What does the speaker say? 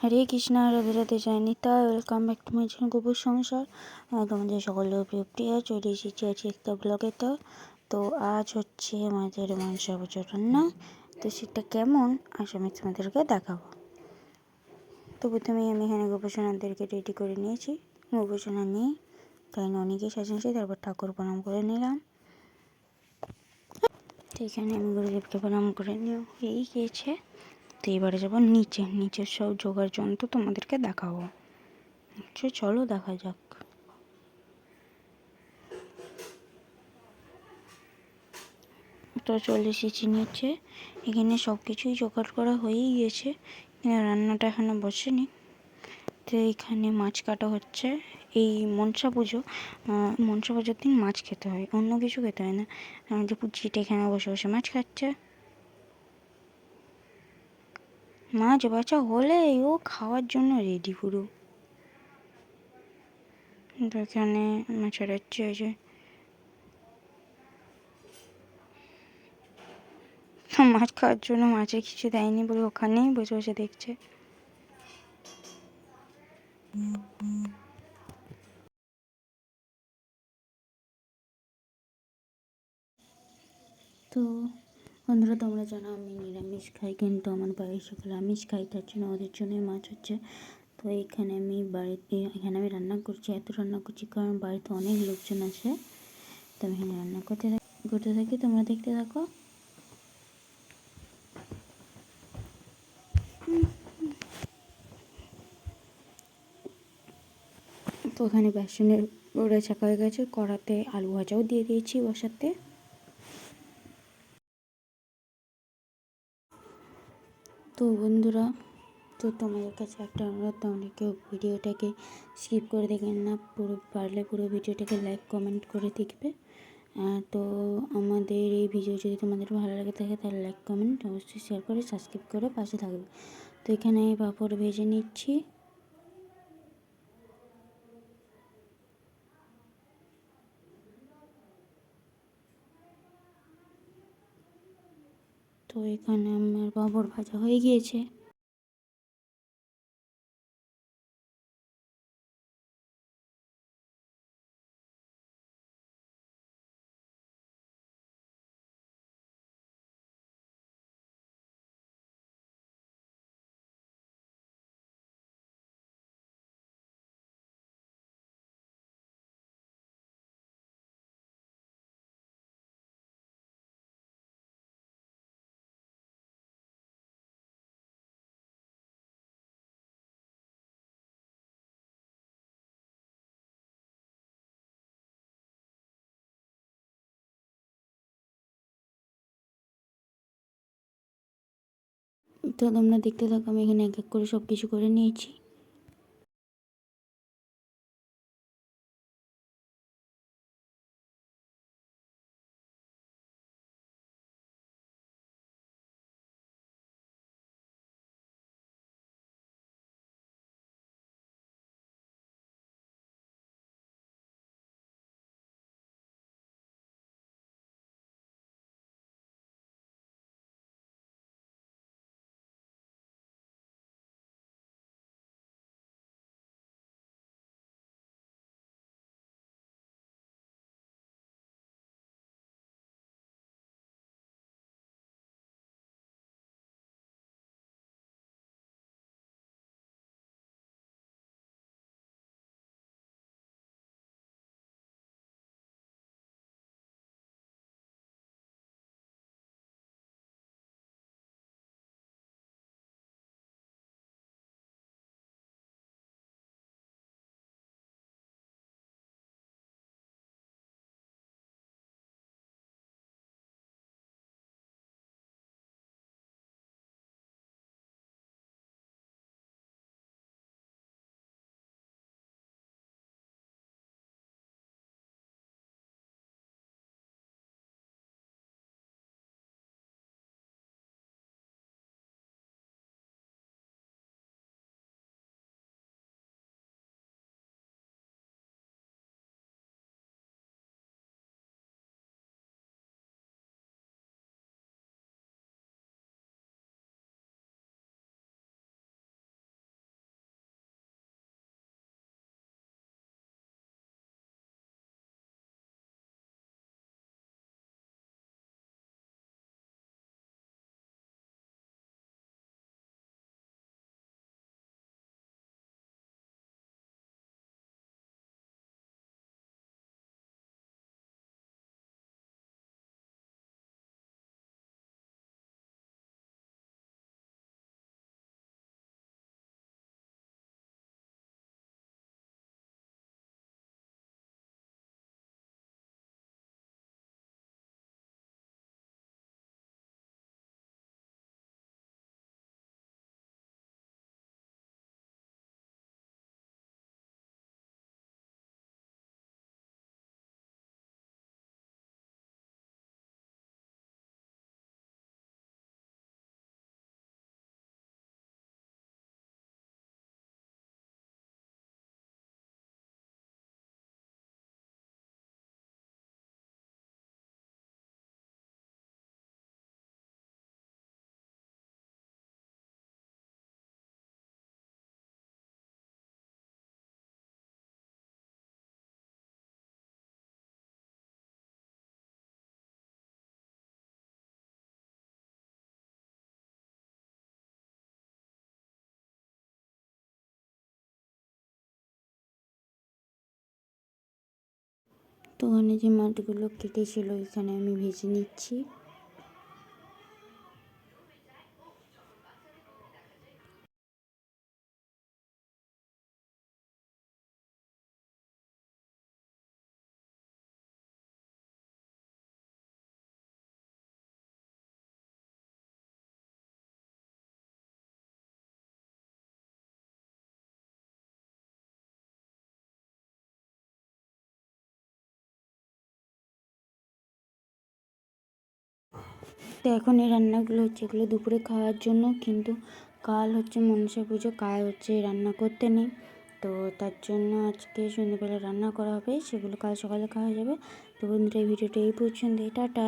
হরে কৃষ্ণা, রাধে রাধে, জয় Nitai. Welcome back to my channel Gopur Sansar. তোমাদের সকলের প্রিয় প্রিয়া চলে এসেছি আজকে একটা ব্লগে। তো আজ হচ্ছে আমাদের মনসা পুজোর রান্না। তো সেটা কেমন আজ আমি তোমাদেরকে দেখাবো। তো প্রথমেই আমি এখানে গোপুসোনাদেরকে রেডি করে নিয়েছি। গোপুসোনা নিয়ে তাই অনেকেই সাজিয়েছি, তারপর ঠাকুর প্রণাম করে নিলাম। তো এখানে আমি গুরুদেবকে প্রণাম করে নিয়েই গিয়েছে। তো এবারে যাবো নিচের সব জোগাড় যন্ত্র তোমাদেরকে দেখাবো। আচ্ছা চলো দেখা যাক। তো চলে এসেছি নিচে। এখানে সব কিছুই জোগাড় করা হয়েই গিয়েছে, রান্নাটা এখনো বসেনি। তো এখানে মাছ কাটা হচ্ছে। এই মনসা পুজোর দিন মাছ খেতে হয়, অন্য কিছু খেতে হয় না। যে পুচিটা এখানে বসে বসে মাছ খাচ্ছে। মাছ বাছা হলে ও খাওয়ার জন্য রেডি পুরো। তো এখানে মাছ ছাড়াচ্ছে, ওই যে মাছ খাওয়ার জন্য মাছের কিছু দেয়নি বলে ওখানেই বসে বসে দেখছে। তো বন্ধুরা, তোমরা জানো আমি নিরামিষ খাই, কিন্তু আমার বাড়ির সকলে আমিষ খাই, তার জন্য ওদের জন্যই মাছ হচ্ছে। তো এখানে আমি রান্না করছি, এত রান্না করছি কারণ বাড়িতে অনেক লোকজন আছে। তো আমি এখানে রান্না করতে থাকি, তোমরা দেখতে থাকো। তো ওখানে বেসনের ওরা ছাকা হয়ে গেছে, কড়াতে আলু ভাজাও দিয়ে দিয়েছি বসাতে। তো বন্ধুরা, তো তোমাদের কাছে একটা অনুরোধ, তোমরা কেউ ভিডিওটাকে স্কিপ করে দেখবেন না, পুরো ভিডিওটাকে লাইক কমেন্ট করে দেখবে। তো আমাদের এই ভিডিও যদি তোমাদের ভালো লাগে থাকে তাহলে লাইক কমেন্ট অবশ্যই শেয়ার করে সাবস্ক্রাইব করে পাশে থাকবে। তো এখানে আমি পাঁপড় ভেজে নিচ্ছি। তো এখানে আমার পাঁপড় ভাজা হয়ে গিয়েছে। তো তোমরা দেখতে থাকো, আমি এখানে এক এক করে সব কিছু করে নিয়েছি। তো ওখানে যে মাছগুলো কেটেছিল এখানে আমি ভেজে নিচ্ছি। তো এখন এই রান্নাগুলো হচ্ছে এগুলো দুপুরে খাওয়ার জন্য, কিন্তু কাল হচ্ছে মনসা পুজো, কাল হচ্ছে রান্না করতে নেই। তো তার জন্য আজকে সন্ধ্যেবেলা রান্না করা হবে, সেগুলো কাল সকালে খাওয়া যাবে। তো বন্ধুরা এই ভিডিওটা এই পর্যন্তই, টাটা।